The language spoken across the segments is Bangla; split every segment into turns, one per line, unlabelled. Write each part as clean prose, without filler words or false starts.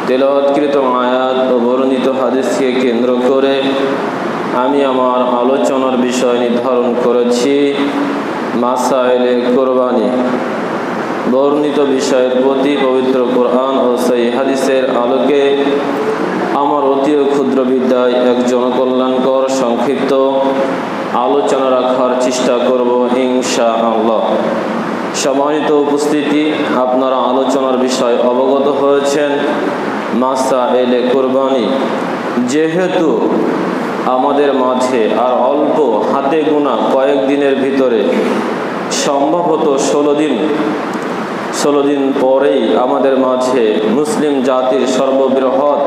তেলাওয়াতকৃত আয়াত ও বর্ণিত হাদিসকে কেন্দ্র করে আমি আমার আলোচনার বিষয় নির্ধারণ করেছি মাসাইলে কুরবানি। বর্ণিত বিষয়ের প্রতি পবিত্র কোরআন ও সহিহ হাদিসের আলোকে আমার অতি ক্ষুদ্র বিদ্যায় এক জনকল্যাণকর সংক্ষিপ্ত আলোচনা রাখার চেষ্টা করব ইনশাআল্লাহ। সম্মানিত উপস্থিতি, আপনারা আলোচনার বিষয় অবগত হয়েছেন মাসাইলে কুরবানি। যেহেতু আমাদের মাঝে আর অল্প হাতে গোনা কয়েকদিনের ভিতরে সম্ভবত 16 দিন পরেই আমাদের মাঝে মুসলিম জাতির সর্ববৃহৎ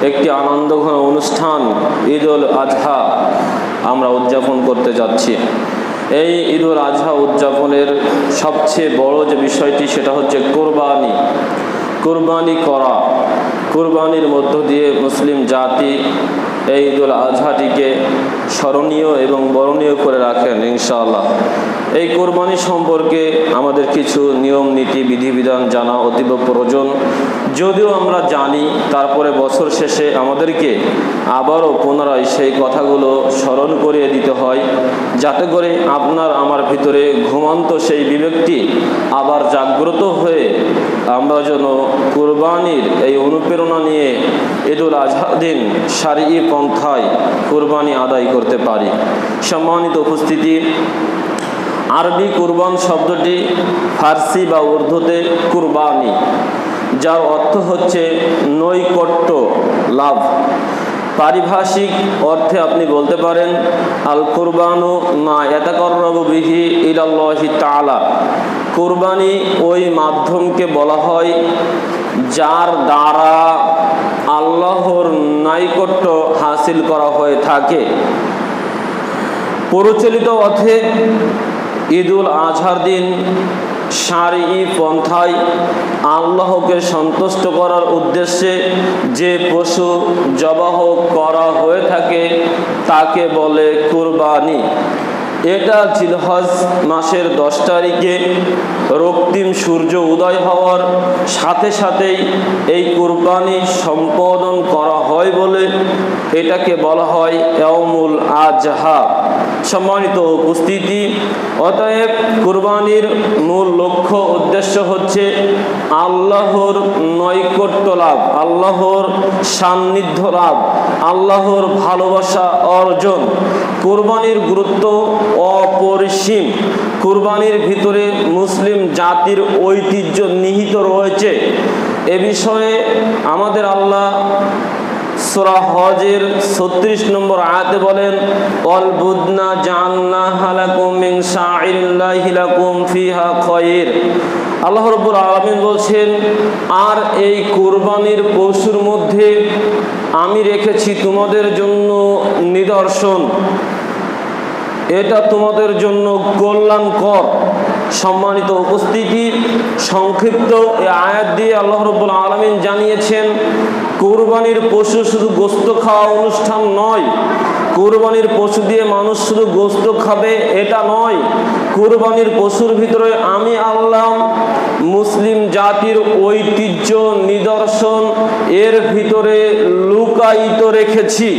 একটি আনন্দঘন অনুষ্ঠান ঈদুল আজহা আমরা উদযাপন করতে যাচ্ছি। এই ঈদুল আজহা উদযাপনের সবচেয়ে বড় যে বিষয়টি সেটা হচ্ছে কুরবানি করা। কুরবানির মধ্য দিয়ে মুসলিম জাতি এই ঈদুল আজহাটিকে স্মরণীয় এবং বরণীয় করে রাখেন ইনশাআল্লাহ। এই কুরবানি সম্পর্কে আমাদের কিছু নিয়ম নীতি বিধিবিধান জানা অতীব প্রয়োজন। যদিও আমরা জানি, তারপরে বছর শেষে আমাদেরকে আবারও পুনরায় সেই কথাগুলো স্মরণ করিয়ে দিতে হয়, যাতে করে আপনার আমার ভিতরে ঘুমন্ত সেই বিবেকটি আবার জাগ্রত হয়ে আমরা যেন কুরবানির এই অনুপ্রেরণা নিয়ে ঈদুল আজহার দিন শারঈ পন্থায় কুরবানি আদায় করতে পারি। সম্মানিত উপস্থিতি, আরবি কুরবান শব্দটি ফার্সি বা উর্দুতে কুরবানি, যার অর্থ হচ্ছে নৈকট্য লাভ। পারিভাষিক অর্থে আপনি বলতে পারেন আল কুরবানু মা ইয়াতাকাররাবু বিহি ইলাল্লাহি তাআলা। কুরবানি ওই মাধ্যমকে বলা হয় যার দ্বারা আল্লাহর নৈকট্য হাসিল করা হয়ে থাকে। প্রচলিত অর্থে ঈদুল আজহার দিন শারঈ পন্থায় আল্লাহকে সন্তুষ্ট করার উদ্দেশ্যে যে পশু জবাহ করা হয়ে থাকে তাকে বলে কুরবানি। এটা জিলহজ মাসের 10 তারিখে রক্তিম সূর্য উদয় হওয়ার সাথে সাথেই এই কুরবানি সম্পাদন করা হয় বলে এটাকে বলা হয় ইয়াউমুল আজহা। সম্মানিত উপস্থিতি, অতএব কুরবানির মূল লক্ষ্য উদ্দেশ্য হচ্ছে আল্লাহর নৈকট্য লাভ, আল্লাহর সান্নিধ্য লাভ, আল্লাহর ভালোবাসা অর্জন। কুরবানির গুরুত্ব অপরিসীম। কুরবানির ভিতরে মুসলিম জাতির ঐতিহ্য নিহিত রয়েছে। এ বিষয়ে আমাদের আল্লাহ সূরা হজের 36 নম্বর আয়াতে বলেন, ওয়াল বুদনা জাআলনাহা লাকুম মিন শাআইরিল্লাহি লাকুম ফিহা খায়র। আল্লাহ রাব্বুল আলামিন বলছেন, আর এই কুরবানির পশুর মধ্যে আমি রেখেছি তোমাদের জন্য নিদর্শন, এটা তোমাদের জন্য কল্যাণকর। সম্মানিত উপস্থিতি, সংক্ষিপ্ত এই আয়াত দিয়ে আল্লাহ রাব্বুল আলামিন জানিয়েছেন কুরবানির পশু শুধু গোশত খাওয়া অনুষ্ঠান নয়, কুরবানির পশু দিয়ে মানুষ শুধু গোশত খাবে এটা নয়। কুরবানির পশুর ভিতরে আমি আল্লাহ মুসলিম জাতির ঐতিহ্য নিদর্শন এর ভিতরে লুকায়িত রেখেছি,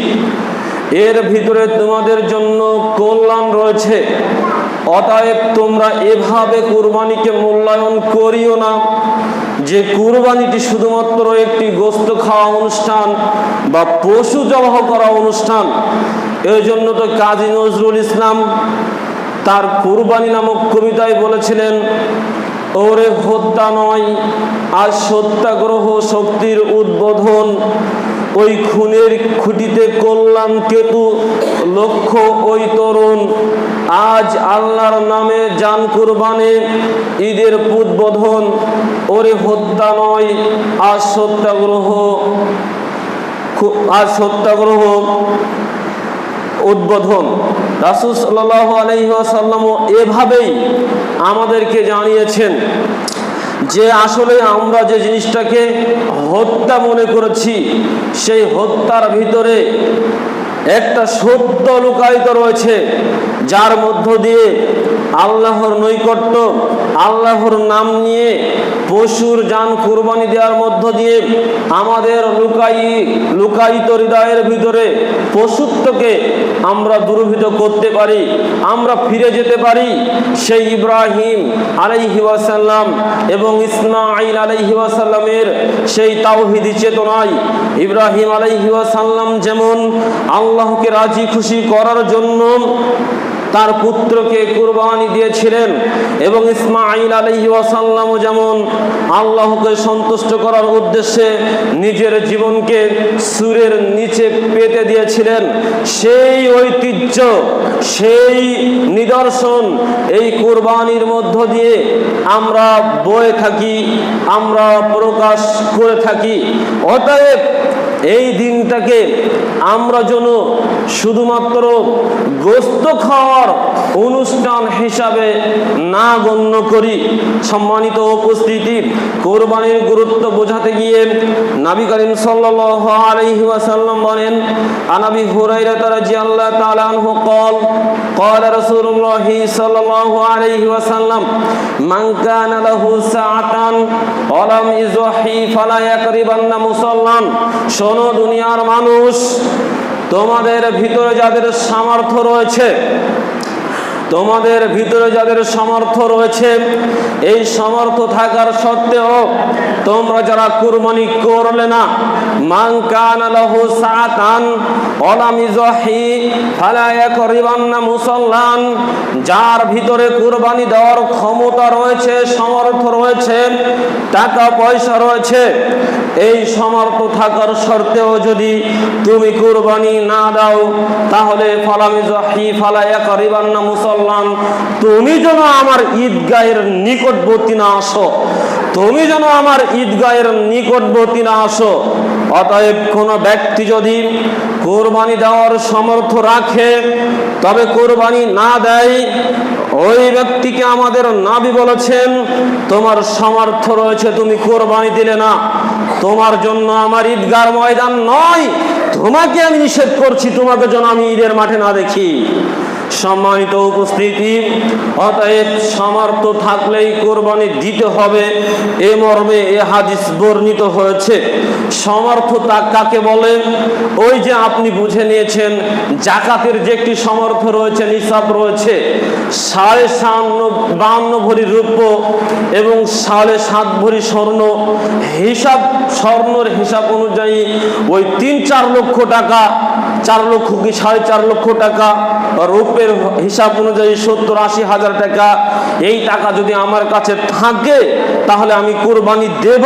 এর ভিতরে তোমাদের জন্য কল্যাণ রয়েছে। অতএব তোমরা এভাবে কুরবানিকে মূল্যায়ন করিও না যে কুরবানিটি শুধুমাত্র একটি গোশত খাওয়া অনুষ্ঠান বা পশু জবাহ করা অনুষ্ঠান। এই জন্য তো কাজী নজরুল ইসলাম তার কুরবানি নামক কবিতায় বলেছিলেন, ওরে হত্যা নয় আজ সত্যাগ্রহ শক্তির উদ্বোধন, ওই খুনের খুঁটিতে কল্যাণ কেতু লক্ষ্য ওই তরুণ, আজ আল্লাহর নামে জান কুরবানে ঈদের উদ্বোধন, ওরে হত্যা নয় আজ সত্যাগ্রহ উদ্বোধন। রাসূল সাল্লাল্লাহু আলাইহি ওয়াসাল্লাম এভাবেই আমাদেরকে জানিয়েছেন যে আসলে আমরা যে জিনিসটাকে হত্যা মনে করেছি সেই হত্যার ভিতরে একটা সত্য লুকায়িত রয়েছে, যার মধ্য দিয়ে আল্লাহর নৈকট্য, আল্লাহর নাম নিয়ে পশুর জান কুরবানি দেওয়ার মধ্য দিয়ে আমাদের লুকায়িত হৃদয়ের ভিতরে পশুত্বকে আমরা দূরীভূত করতে পারি, আমরা ফিরে যেতে পারি সেই ইব্রাহিম আলাইহি ওয়াসাল্লাম এবং ইসমাঈল আলাইহি ওয়াসাল্লামের সেই তাওহীদি চেতনায়। ইব্রাহিম আলাইহি ওয়াসাল্লাম যেমন আল্লাহকে রাজি খুশি করার জন্য তার পুত্রকে কুরবানি দিয়েছিলেন, এবং ইসমাঈল আলাইহি ওয়াসাল্লামও যেমন আল্লাহকে সন্তুষ্ট করার উদ্দেশ্যে নিজের জীবনকে সুরের নিচে পেতে দিয়েছিলেন, সেই ঐতিহ্য, সেই নিদর্শন এই কুরবানির মধ্য দিয়ে আমরা বয়ে থাকি, আমরা প্রকাশ করে থাকি। অতএব এই দিনটাকে আমরা যেন শুধুমাত্র গোশত খাওয়ার অনুষ্ঠান হিসাবে না গণ্য করি। সম্মানিত উপস্থিতি, কোরবানির গুরুত্ব বোঝাতে গিয়ে নবী করিম সাল্লাল্লাহু আলাইহি ওয়াসাল্লাম বলেন, আনাবি হুরায়রা রাদিয়াল্লাহু তাআলা আনহু قال قال رسول الله صلى الله عليه وسلم من كان له ساعة ولم يضحي فلا يقربن مصلى। শোনো দুনিয়ার মানুষ, তোমাদের ভিতরে যাদের সামর্থ্য রয়েছে, তোমাদের ভিতরে যাদের সামর্থ্য রয়েছে, এই সামর্থ্য থাকার সত্ত্বেও তোমরা যারা কুরবানি করলে না, মান কানা লাহু সাআতান ওয়া লাম ইযহি ফালা ইয়াকরিবান্না মুসাল্লান, যার ভিতরে কুরবানি দেওয়ার ক্ষমতা রয়েছে, সামর্থ্য রয়েছে, টাকা পয়সা রয়েছে, এই সামর্থ্য থাকার সত্ত্বেও যদি তুমি কুরবানি না দাও, তাহলে ফালাম ইযহি ফালা ইয়াকরিবান্না মুসাল্লান, তুমি যেন আমার ঈদগাহের নিকটবর্তী না আসো, তুমি যেন আমার ঈদগাহের নিকটবর্তী না আসো। অতএব কোন ব্যক্তি যদি কুরবানি দেওয়ার সামর্থ্য রাখে তবে কুরবানি না দেয়, ওই ব্যক্তিকে আমাদের নবী বলেছেন, তোমার সামর্থ্য রয়েছে, তুমি কুরবানি দিলে না, তোমার জন্য আমার ঈদগাহ ময়দান নয়, তোমাকে আমি নিষেধ করছি, তোমাকে যেন আমি ঈদের মাঠে না দেখি। সম্মানিত উপস্থিতি, অতএব সামর্থ্য থাকলেই কোরবানি দিতে হবে, এ মর্মে এ হাদিস বর্ণিত হয়েছে। সামর্থ্য কাকে বলে? ওই যে আপনি বুঝে নিয়েছেন, জাকাতের যে একটি সামর্থ্য রয়েছে, নিসাব রয়েছে, 52 ভরি রূপ্য এবং 7.5 ভরি স্বর্ণ, হিসাব স্বর্ণের হিসাব অনুযায়ী ওই 3-4 লক্ষ টাকা, 4 লক্ষ কি 4.5 লক্ষ টাকা, রূপের হিসাব অনুযায়ী 70-80 হাজার টাকা, এই টাকা যদি আমার কাছে থাকে তাহলে আমি কুরবানি দেব,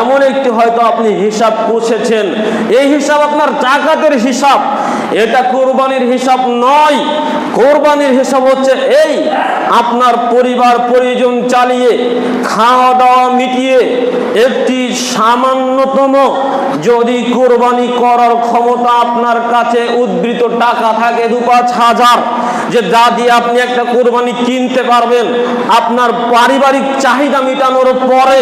এমন একটি হয়তো আপনি হিসাব কষেছেন, এই হিসাব আপনার জাকাতের হিসাব, এটা কুরবানির হিসাব নয়। কোরবানির হিসাব হচ্ছে এই, আপনার পরিবার পরিজন চালিয়ে, খাওয়া দাওয়া মিটিয়ে একটি সামান্যতম যদি কোরবানি করার ক্ষমতা আপনার কাছে উদ্বৃত্ত টাকা থাকে 2-5 হাজার, যে যা দিয়ে আপনি একটা কোরবানি কিনতে পারবেন, আপনার পারিবারিক চাহিদা মেটানোর পরে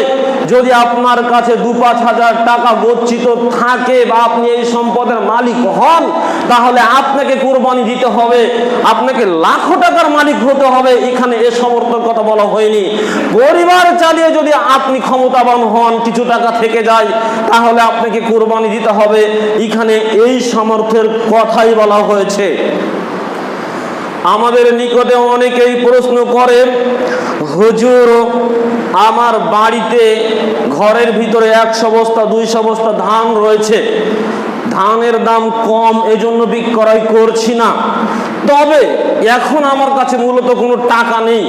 যদি আপনার কাছে 2-5 হাজার টাকা গচ্ছিত থাকে বা আপনি এই সম্পদের মালিক হন, তাহলে আপনাকে কোরবানি দিতে হবে, আপনাকে লাখো টাকার মালিক হতে হবে। এখানে এ সমর্থর কথা বলা হয়নি। পরিবার চালিয়ে যদি আপনি ক্ষমতাবান হন, কিছু টাকা থেকে যায়, তাহলে আপনাকে কোরবানি দিতে হবে, এখানে এই সামর্থ্যের কথাই বলা হয়েছে। আমাদের নিকটে অনেকেই প্রশ্ন করে, হুজুর আমার বাড়িতে ঘরের ভিতরে 100 বস্তা 200 বস্তা ধান রয়েছে, ধানের দাম কম, এজন্য বিক্রয় করছি না, তবে এখন আমার কাছে মূলত কোনো টাকা নেই,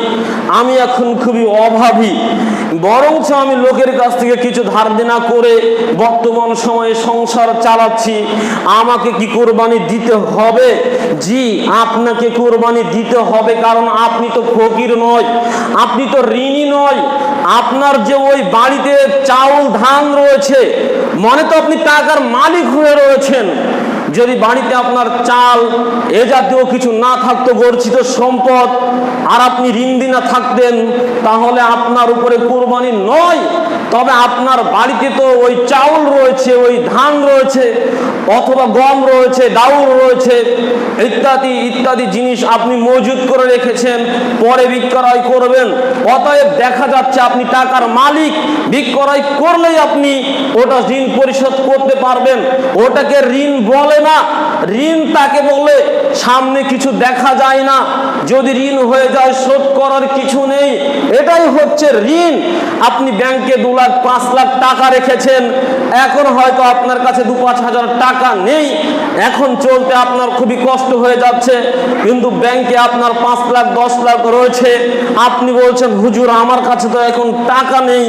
আমি এখন খুবই অভাবী, বরঞ্চ আমি লোকের কাছ থেকে কিছু ধার দেনা করে বর্তমান সময়ে সংসার চালাচ্ছি, আমাকে কি কোরবানি দিতে হবে? জি, আপনাকে কোরবানি দিতে হবে, কারণ আপনি তো ফকির নয়, আপনি তো ঋণী নয়, আপনার যে ওই বাড়িতে চাউল ধান রয়েছে, মনে তো আপনি টাকার মালিক হয়ে রয়েছেন, যদি বাড়িতে আপনার চাল এ জাতীয় কিছু না থাকতো, গচ্ছিত সম্পদ, আর আপনি ঋণ দিনা থাকতেন, তাহলে আপনার উপরে কুরবানি নয়। তবে আপনার বাড়িতে তো ওই চাউল রয়েছে, ওই ধান রয়েছে, অথবা গম রয়েছে, ডাউল রয়েছে, ইত্যাদি ইত্যাদি জিনিস আপনি মজুত করে রেখেছেন, পরে বিক্রয় করবেন। অতএব দেখা যাচ্ছে আপনি টাকার মালিক, বিক্রয় করলেই আপনি ওটা ঋণ পরিশোধ করতে পারবেন। ওটাকে ঋণ বলে না। ঋণ তাকে বলে সামনে কিছু দেখা যায় না, যদি ঋণ হয়ে যায় শোধ করার কিছু নেই, এটাই হচ্ছে ঋণ। আপনি ব্যাংকে 2 লাখ 5 লাখ টাকা রেখেছেন, এখন হয়তো আপনার কাছে 2-5 হাজার টাকা নেই, এখন চলতে আপনার খুবই কষ্ট হয়ে যাচ্ছে, কিন্তু ব্যাংকে আপনার 5 লাখ 10 লাখ রয়েছে। আপনি বলছেন, হুজুর আমার কাছে তো এখন টাকা নেই,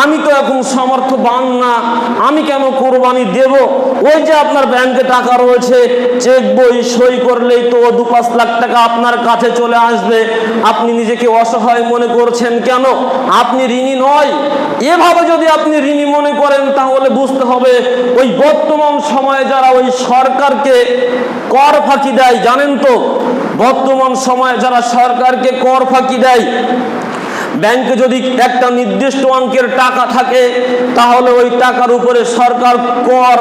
আমি তো এখন সামর্থ্যবান না, আমি কেন কোরবানি দেব? ওই যে আপনার ব্যাংকে টাকা রয়েছে, চেক বই সই করলেই তো 2-5 লাখ টাকা আপনার কাছে চলে আসবে। আপনি নিজেকে অসহায় মনে করছেন কেন? আপনি ঋণী নয়। এভাবে যদি আপনি ঋণী মনে করেন, তাহলে বুঝতে হবে ওই বর্তমান সময়ে যারা ওই সরকারকে কর ফাঁকি দেয়, জানেন তো, বর্তমান সময়ে যারা সরকারকে কর ফাঁকি দেয়, ব্যাংকে যদি একটা নির্দিষ্ট অঙ্কের টাকা থাকে, তাহলে ওই টাকার উপরে সরকার কর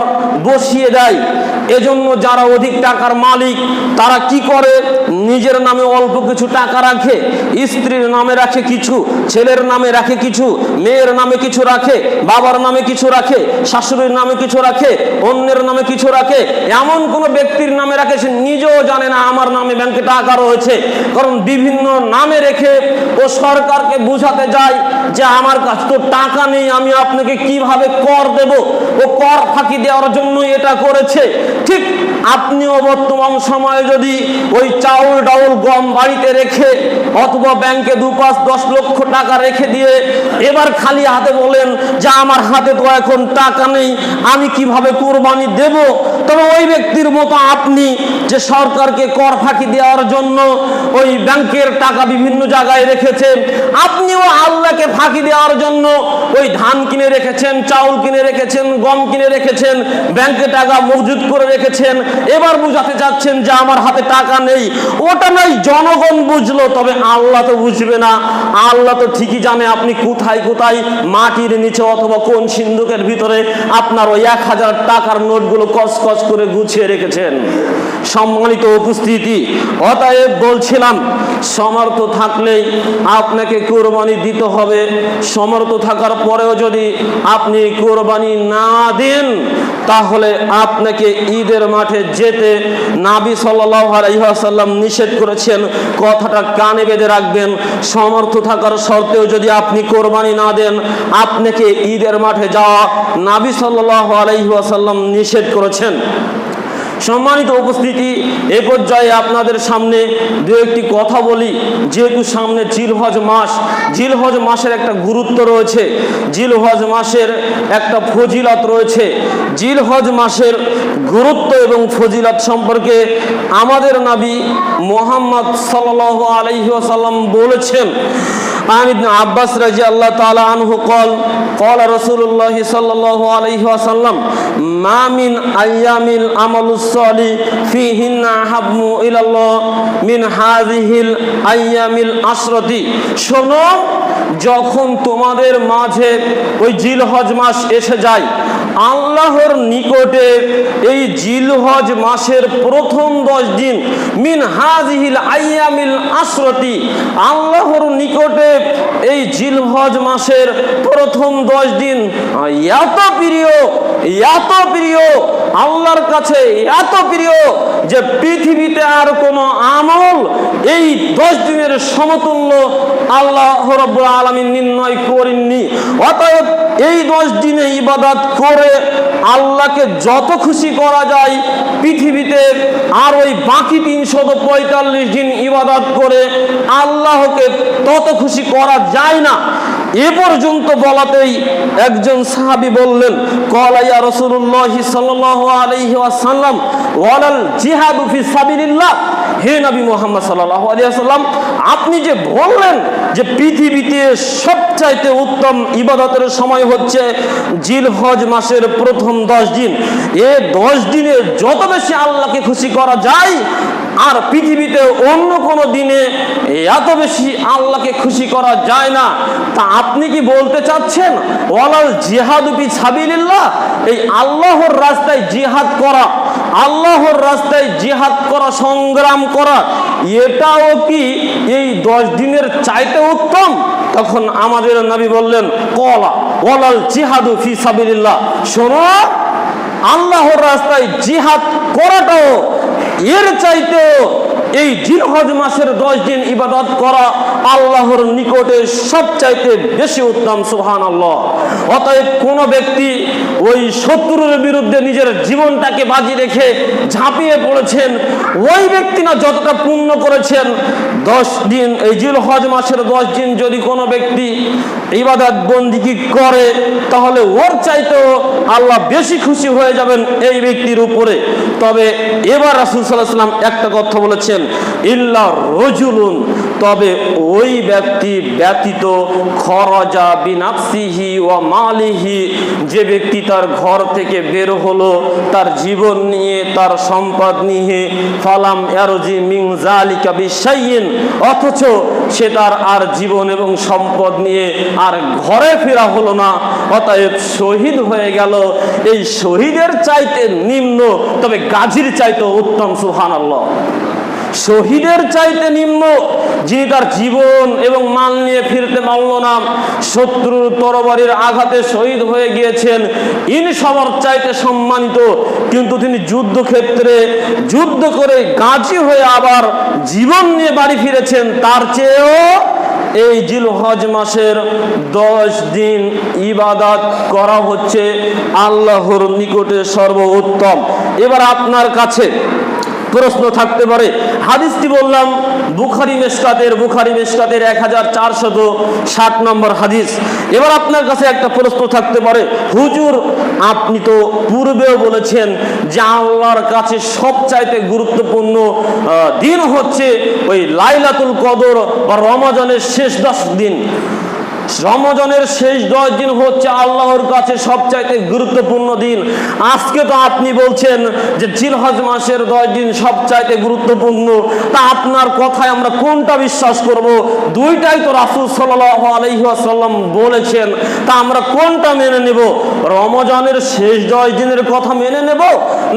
বসিয়ে দেয়। এজন্য যারা অধিক টাকার মালিক, তারা কি করে, নিজের নামে অল্প কিছু টাকা রাখে, স্ত্রীর নামে রাখে কিছু, ছেলের নামে রাখে কিছু, মেয়ের নামে কিছু রাখে, বাবার নামে কিছু রাখে, শাশুড়ির নামে কিছু রাখে, অন্যের নামে কিছু রাখে। এমন কোনো ব্যক্তির নামে রাখে সে নিজেও জানে না আমার নামে ব্যাংকে টাকা রয়েছে, কারণ বিভিন্ন নামে রেখে ও সরকারকে বুঝাতে যায় যে আমার কাছে তো টাকা নেই, আমি আপনাকে কিভাবে কর দেব। ও কর ফাঁকি দেওয়ার জন্য এটা করেছে। ঠিক আপনিও বর্তমান সময়ে যদি ওই চাউল ডাউল গম বাড়িতে রেখে, অথবা ব্যাংকে 2-5-10 লক্ষ টাকা রেখে দিয়ে এবার খালি হাতে বলেন যে আমার হাতে তো এখন টাকা নেই, আমি কিভাবে কোরবানি দেব, তবে ওই ব্যক্তির মতো আপনি যে সরকারকে কর ফাঁকি দেওয়ার জন্য ওই ব্যাংকের টাকা বিভিন্ন জায়গায় রেখেছেন, আপনিও আল্লাহকে ফাঁকি দেওয়ার জন্য ওই ধান কিনে রেখেছেন, চাউল কিনে রেখেছেন, গম কিনে রেখেছেন, ব্যাংকে টাকা মজুদ করে রেখেছেন। এবার বুঝাতে চাচ্ছেন যে আমার হাতে টাকা নেই। ওটা নয় জনগণ বুঝলো, তবে আল্লাহ তো বুঝবে না। আল্লাহ তো ঠিকই জানে আপনি কোথায় কোথায় মাটির নিচে অথবা কোন সিন্ধুকের ভিতরে আপনার ওই 1000 টাকার নোটগুলো কস করে গুছিয়ে রেখেছেন। সম্মানিত উপস্থিতি, অতএব বলছিলাম সমর্থ থাকলেই আপনাকে কোরবানি দিতে হবে। সমর্থ থাকার পরেও যদি আপনি কোরবানি না দেন, তাহলে আপনাকে ঈদের মাঠে যেতে নবী সাল্লাল্লাহু আলাইহি ওয়াসাল্লাম নিষেধ করেছেন। কথাটা কানে বেঁধে রাখবেন। সমর্থ থাকার সত্ত্বেও যদি আপনি কোরবানি না দেন, আপনাকে ঈদের মাঠে যাওয়া নবী সাল্লাল্লাহু আলাইহি ওয়াসাল্লাম নিষেধ করেছেন। সম্মানিত উপস্থিতি, এ পর্যায়ে আপনাদের সামনে দু একটি কথা বলি। যেহেতু সামনে জিলহজ মাস, জিলহজ মাসের একটা গুরুত্ব রয়েছে, জিলহজ মাসের একটা ফজিলত রয়েছে। জিলহজ মাসের গুরুত্ব এবং ফজিলত সম্পর্কে আমাদের নবী মুহাম্মদ সাল্লাল্লাহু আলাইহি ওয়াসাল্লাম বলেছেন। عن ابن عباس رضي الله تعالى عنه قال قال رسول الله صلى الله عليه وسلم ما من أيام العمل الصالح فيهن أحب إلى الله من هذه الأيام العشرة। শোনো, যখন তোমাদের মাঝে ওই জিলহজ মাস এসে যায়, আল্লাহর নিকটে এই জিলহজ মাসের প্রথম 10 দিন মিন হাযিহিল আইয়ামিল আশরতি, আল্লাহর নিকটে এই জিলহজ মাসের প্রথম 10 দিন এত প্রিয় আল্লাহর কাছে, এত প্রিয় যে পৃথিবীতে আর কোনো আমল এই 10 দিনের সমতুল্য আল্লাহ রাব্বুল আলামিন নির্ণয় করেননি। অতএব এই 10 দিনে ইবাদত করে আল্লাহকে যত খুশি করা যায় পৃথিবীতে, আর ওই বাকি 345 দিন ইবাদত করে আল্লাহকে তত খুশি করা যায় না। এ পর্যন্ত বলাতেই একজন সাহাবী বললেন, ক্বালা ইয়া রাসূলুল্লাহ সাল্লাল্লাহু আলাইহি ওয়াসাল্লাম ওয়ালাল জিহাদু ফি সাবিলিল্লাহ। হে নবী মুহাম্মদ সাল্লাল্লাহু আলাইহি ওয়াসাল্লাম, আপনি যে বললেন যে পৃথিবীতে সবচাইতে উত্তম ইবাদতের সময় হচ্ছে জিলহজ মাসের প্রথম 10 দিন, এই 10 দিনে যত বেশি আল্লাহকে খুশি করা যায় আর পৃথিবীতে অন্য কোনো দিনে এত বেশি আল্লাহকে খুশি করা যায় না, তা আপনি কি বলতে চাচ্ছেন ওয়ালাল জিহাদু ফি সাবিলিল্লাহ, এই আল্লাহর রাস্তায় জিহাদ করা, আল্লাহর রাস্তায় জিহাদ করা, সংগ্রাম করা, এটাও কি এই 10 দিনের চাইতে উত্তম? তখন আমাদের নবী বললেন, ক্বালা ওয়ালাল জিহাদু ফি সাবিলিল্লাহ, শোনো, আল্লাহর রাস্তায় জিহাদ করাটাও এর চাইতেও এই জিলহজ মাসের 10 দিন ইবাদত করা আল্লাহর নিকটে সবচাইতে বেশি উত্তম। সুবহানাল্লাহ। অতএব কোন ব্যক্তি ওই শত্রুর বিরুদ্ধে নিজের জীবনটাকে বাজি রেখে ঝাঁপিয়ে পড়েছেন, ওই ব্যক্তি না যতটা পুণ্য করেছেন 10 দিন এই জিলহজ মাসের 10 দিন যদি কোনো ব্যক্তি ইবাদত বন্দেগী করে, তাহলে ওর চাইতেও আল্লাহ বেশি খুশি হয়ে যাবেন এই ব্যক্তির উপরে। তবে এবার রাসূল সাল্লাল্লাহু আলাইহি ওয়াসাল্লাম একটা কথা বলেছেন, ইল্লা রাজুলুন, তবে ওই ব্যক্তি ব্যতীত, খরাজা বিনাফসিহি ওয়া মালিহি, যে ব্যক্তি তার ঘর থেকে বের হলো তার জীবন নিয়ে, তার সম্পদ নিয়ে, ফালাম ইয়ারজি মিন যালিকা বিশাইইন, অথচ সে তার আর জীবন এবং সম্পদ নিয়ে আর ঘরে ফেরা হলো না, অতএব শহীদ হয়ে গেল। এই শহীদের চাইতে নিম্ন, তবে গাজীর চাইতে উত্তম। সুবহানাল্লাহ। শহীদের চাইতে নিম্ন, যিনি তার জীবন এবং মাল নিয়ে ফিরতে পারল না, শত্রুর তরবারির আঘাতে শহীদ হয়ে গিয়েছেন, ইনি সবার চাইতে সম্মানিত। কিন্তু তিনি যুদ্ধক্ষেত্রে যুদ্ধ করে গাজী হয়ে আবার জীবন নিয়ে বাড়ি ফিরেছেন, তার চেয়েও এই জিলহজ মাসের 10 দিন ইবাদত করা হচ্ছে আল্লাহর নিকটে সর্বোত্তম। এবার আপনার কাছে প্রশ্ন থাকতে পারে, হাদিসটি বললাম বুখারী মিশকাতের 1460 নম্বর হাদিস। এবার আপনার কাছে একটা প্রশ্ন থাকতে পারে, হুজুর আপনি তো পূর্বেও বলেছেন যে আল্লাহর কাছে সবচাইতে গুরুত্বপূর্ণ দিন হচ্ছে ওই লাইলাতুল কদর বা রমজানের শেষ 10 দিন। রমজানের শেষ 10 দিন হচ্ছে আল্লাহর কাছে সবচাইতে গুরুত্বপূর্ণ দিন। আজকে তো আপনি বলছেন যে জিলহজ মাসের 10 দিন সবচাইতে গুরুত্বপূর্ণ, তা আপনার কথায় আমরা কোনটা বিশ্বাস করব? দুইটাই তো রাসূল সাল্লাল্লাহু আলাইহি ওয়াসাল্লাম বলেছেন, তা আমরা কোনটা মেনে নেব? রমজানের শেষ 10 দিনের কথা মেনে নেব,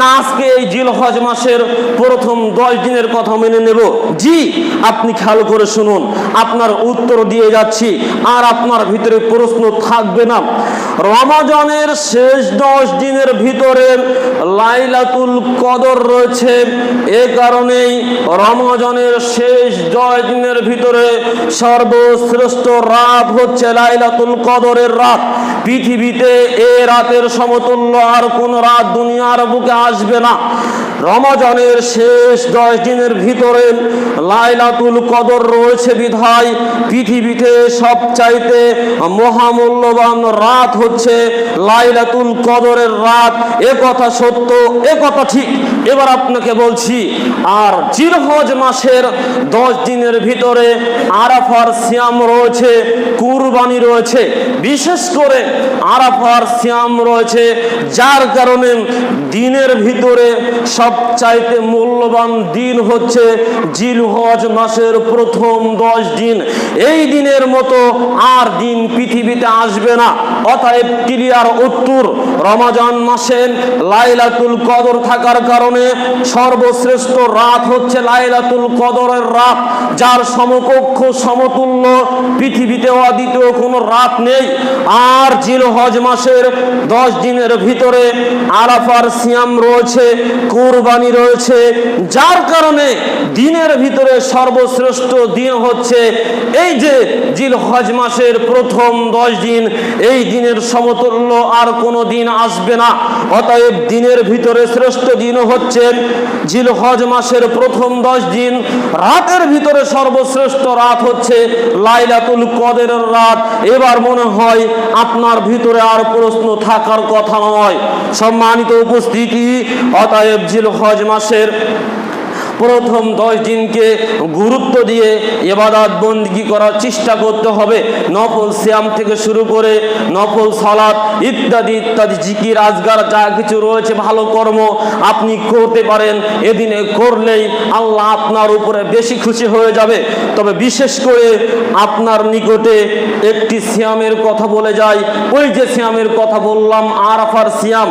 না আজকে এই জিলহজ মাসের প্রথম 10 দিনের কথা মেনে নেব? জি, আপনি খেয়াল করে শুনুন, আপনার উত্তর দিয়ে যাচ্ছি, আর আপনার ভিতরে প্রশ্ন থাকবে না। রমজানের শেষ 10 দিনের ভিতরে লাইলাতুল কদর রয়েছে, এ কারণেই রমজানের শেষ 10 দিনের ভিতরে সর্বশ্রেষ্ঠ রাত হচ্ছে লাইলাতুল কদরের রাত। পৃথিবীতে এ রাতের সমতুল্য আর কোন রাত দুনিয়ার বুকে আসবে না। রমজানের শেষ 10 দিনের ভিতরে লাইলাতুল কদর রয়েছে বিধায় পৃথিবীতে সবচাইতে মহামূল্যবান রাত হচ্ছে লাইলাতুল কদরের রাত। এ কথা সত্য, এ কথা ঠিক। এবার আপনাকে বলছি, আর জিলহজ মাসের 10 দিনের ভিতরে আরাফার সিয়াম রয়েছে, কুরবানি রয়েছে, বিশেষ করে আরাফার সিয়াম রয়েছে, যার কারণে দিনের ভিতরে সবচাইতে মূল্যবান দিন হচ্ছে জিলহজ মাসের প্রথম 10 দিন। এই দিনের মতো আর দিন পৃথিবীতে আসবে না। অতএব ক্লিয়ার উত্তর, রমজান মাসে লাইলাতুল কদর থাকার কারণে সর্বশ্রেষ্ঠ রাত হচ্ছে লাইলাতুল কদরের রাত, যার সমকক্ষ সমতুল্য পৃথিবীতে দ্বিতীয় কোনো রাত নেই। আর জিলহজ মাসের 10 দিনের ভিতরে আরাফার সিয়াম রয়েছে, কুরবানি রয়েছে, যার কারণে দিনের ভিতরে সর্বশ্রেষ্ঠ দিন হচ্ছে এই যে জিলহজ মাসের প্রথম 10 দিন। এই দিনের সমতুল্য আর কোনো দিন আসবে না। অতএব দিনের ভিতরে শ্রেষ্ঠ দিন হচ্ছে হচ্ছে জিলহজ মাসের প্রথম 10 দিন, রাতের ভিতরে সর্বশ্রেষ্ঠ রাত হচ্ছে লাইলাতুল কদরের রাত। এবার মনে হয় আপনার ভিতরে আর প্রশ্ন থাকার কথা নয়। সম্মানিত উপস্থিতি, অতএব জিলহজ মাসের প্রথম 10 দিনকে গুরুত্ব দিয়ে ইবাদত বন্দেগী করার চেষ্টা করতে হবে। নফল সিয়াম থেকে শুরু করে নফল সালাত ইত্যাদি ইত্যাদি জিকির আজগার যা কিছু রয়েছে ভালো কর্ম আপনি করতে পারেন। এদিনে করলেই আল্লাহ আপনার উপরে বেশি খুশি হয়ে যাবে। তবে বিশেষ করে আপনার নিকটে একটি সিয়ামের কথা বলে যাই। ওই যে সিয়ামের কথা বললাম, আরাফার সিয়াম।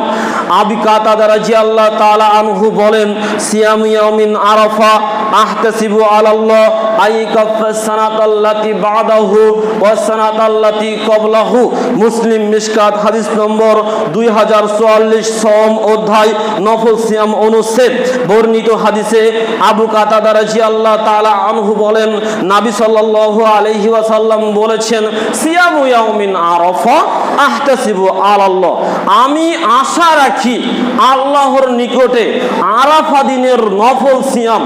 আবু কাতাদা রাদিয়াল্লাহু তাআলা আনহু বলেন, সিয়ামু ইয়াউমিন আরাফা আহতাসিবু আলাল্লাহ আইকাফাস সানাতাল্লাতি বাদাহু ওয়াস সানাতাল্লাতি ক্বাবলাহু। মুসলিম মিশকাত হাদিস নম্বর 2044, সওম অধ্যায় নফল সিয়াম অনুচ্ছেদ। বর্ণিত হাদিসে আবু কাতাদা রাদিয়াল্লাহু তাআলা আনহু বলেন, নবী সাল্লাল্লাহু আলাইহি ওয়াসাল্লাম বলেছেন, সিয়ামু ইয়াউমিন আরাফা আহতাসিবু আলাল্লাহ, আমি আশা রাখি আল্লাহর নিকটে আরাফা দিনের নফল সিয়াম,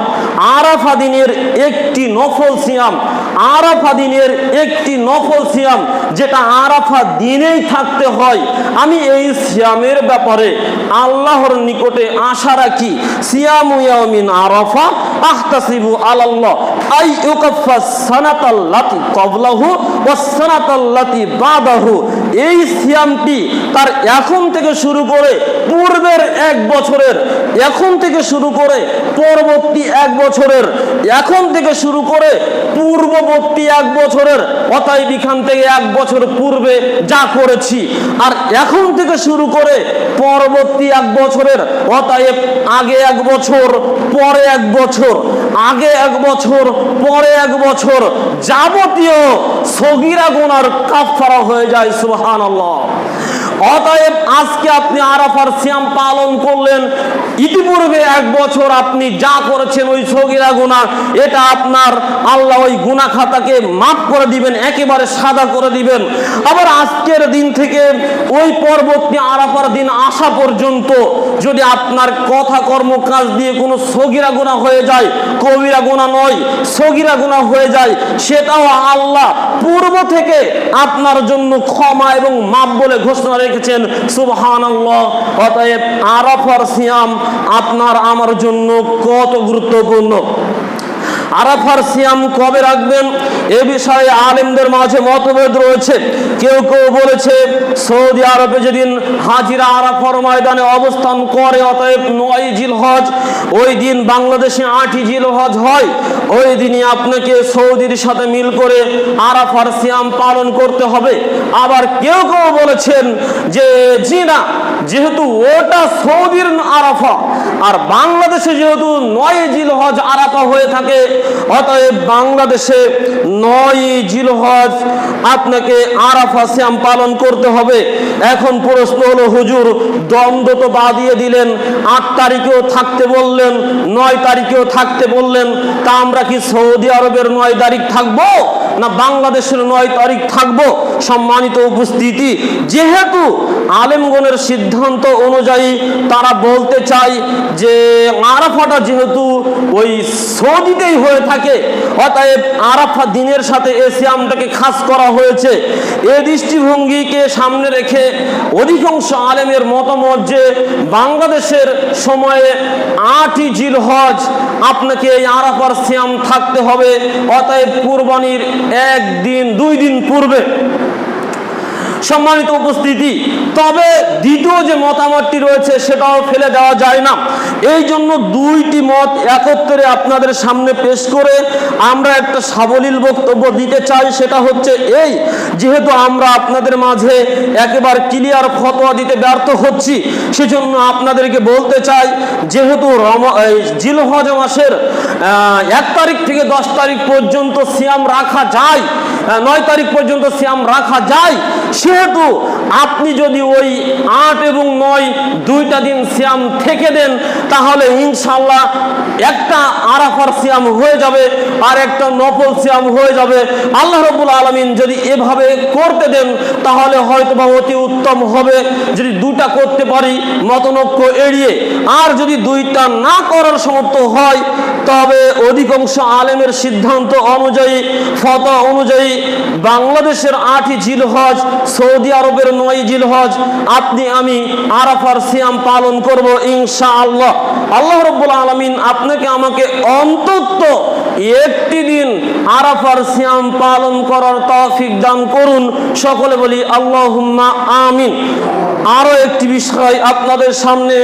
আরাফা দিনের একটি নফল সিয়াম, আরাফা দিনের একটি নফল সিয়াম যেটা আরাফা দিনেই থাকতে হয়, আমি এই সিয়ামের ব্যাপারে আল্লাহর নিকটে আশা রাখি। সিয়ামু ইয়াউমিন আরাফা আহতাসিবু আলাল্লাহ আই ইউকাফফাস সানাতাল্লাতি ক্বাবলাহু ওয়াস সানাতাল্লাতি বাদাহু। এই সিয়ামটি তার এখন থেকে শুরু করে পূর্বের 1 বছরের, এখন থেকে শুরু করে পরবর্তী 1 বছরের, এখন থেকে শুরু করে পূর্ববর্তী 1 বছরের, অতএব এখান থেকে 1 বছর পূর্বে যা করেছি, আর এখন থেকে শুরু করে পরবর্তী 1 বছরের, অতএব আগে 1 বছর পরে 1 বছর, আগে 1 বছর পরে 1 বছর যাবতীয় সগীরা গুনার কাফারা হয়ে যায়। সুবহানাল্লাহ। অতএব আজকে আপনি আরাফার সিয়াম পালন করলেন, ইতিপূর্বে 1 বছর আপনি যা করেছেন ওই সগীরা গুনাহ, এটা আপনার আল্লাহ ওই গুনাহ খাতাকে মাফ করে দিবেন, একেবারে সাদা করে দিবেন। আবার আজকের দিন থেকে ওই পরবর্তী আরাফার দিন আসা পর্যন্ত যদি আপনার কথা কর্ম কাজ দিয়ে কোনো সগীরা গুনাহ হয়ে যায়, কবিরা গুনাহ নয়, সগীরা গুনাহ হয়ে যায়, সেটাও আল্লাহ পূর্ব থেকে আপনার জন্য ক্ষমা এবং মাফ বলে ঘোষণা রেখেছেন। সুবহানাল্লাহ। অতএব আরাফার সিয়াম আপনার আমার জন্য কত গুরুত্বপূর্ণ। আরাফার সিয়াম কবে রাখবেন এ বিষয়ে আলেমদের মাঝে মতভেদ রয়েছে। কেউ কেউ বলেছে সৌদি আরবে যেদিন হাজিরা আরাফার ময়দানে অবস্থান করে, অতএব 9 জিলহজ, ওই দিন বাংলাদেশে 8 জিলহজ হয়, ওই দিনই আপনাকে সৌদির সাথে মিল করে আরাফার সিয়াম পালন করতে হবে। আবার কেউ কেউ বলেছেন যে জি না, যেহেতু ওটা সৌদির আরাফা আর বাংলাদেশে যেহেতু 9 জিলহজ আরাফা হয়ে থাকে, অতএব বাংলাদেশে 9 জিলহজ আপনাকে আরাফা সিয়াম পালন করতে হবে। এখন প্রশ্ন হলো, হুজুর দ্বন্দ্ব তো বাদিয়ে দিলেন, 8 তারিখেও থাকতে বললেন, 9 তারিখেও থাকতে বললেন, তা আমরা কি সৌদি আরবের 9 তারিখ থাকবো না বাংলাদেশের 9 তারিখ থাকবো? সম্মানিত উপস্থিতি, যেহেতু আলেমগণের সিদ্ধান্ত অনুযায়ী তারা বলতে চায় যে আরাফাটা যেহেতু ওই সৌদিতেই হয়ে থাকে, অতএব আরাফা দিনের সাথে এই সিয়ামটাকে খাস করা হয়েছে। এই দৃষ্টিভঙ্গিকে সামনে রেখে অধিকাংশ আলেমের মতামত যে বাংলাদেশের সময়ে 8 জিলহজ আপনাকে এই আরাফার সিয়াম থাকতে হবে, অতএব কুরবানির 1 দিন 2 দিন পূর্বে। সম্মানিত উপস্থিতি, তবে দ্বিতীয় যে মতামতটি রয়েছে সেটাও ফেলে দেওয়া যায় না। এই জন্য 2টি মত একত্রে আপনাদের সামনে পেশ করে আমরা একটা সাবলীল বক্তব্য দিতে চাই। সেটা হচ্ছে এই, যেহেতু আমরা আপনাদের মাঝে একেবারে ক্লিয়ার ফতোয়া দিতে ব্যর্থ হচ্ছি, সেজন্য আপনাদেরকে বলতে চাই, যেহেতু জিলহজ মাসের 1 তারিখ থেকে 10 তারিখ পর্যন্ত সিয়াম রাখা যায়, 9 তারিখ পর্যন্ত সিয়াম রাখা যায়, সেহেতু আপনি যদি ওই 8 এবং 9 দুইটা দিন সিয়াম থেকে দেন, তাহলে ইনশাআল্লাহ একটা আরাফার সিয়াম হয়ে যাবে আর একটা নফল সিয়াম হয়ে যাবে। আল্লাহ রাব্বুল আলামিন যদি এভাবে করতে দেন তাহলে হয়তোবা অতি উত্তম হবে। যদি দুটা করতে পারি মতনৈক্য এড়িয়ে, আর যদি দুইটা না করার সমর্থ হয়, তবে অধিকাংশ আলেমের সিদ্ধান্ত অনুযায়ী, ফতোয়া অনুযায়ী বাংলাদেশের 8ই জিলহজ, সৌদি আরবের 9ই জিলহজ আপনি আমি আরাফার সিয়াম পালন করব ইনশাআল্লাহ। আল্লাহ রাব্বুল আলামিন আপনাকে আমাকে অন্তত একটি দিন আরাফার সিয়াম পালন করার তৌফিক দান করুন। সকলে বলি আল্লাহুম্মা আমিন। আরো একটি বিষয় আপনাদের সামনে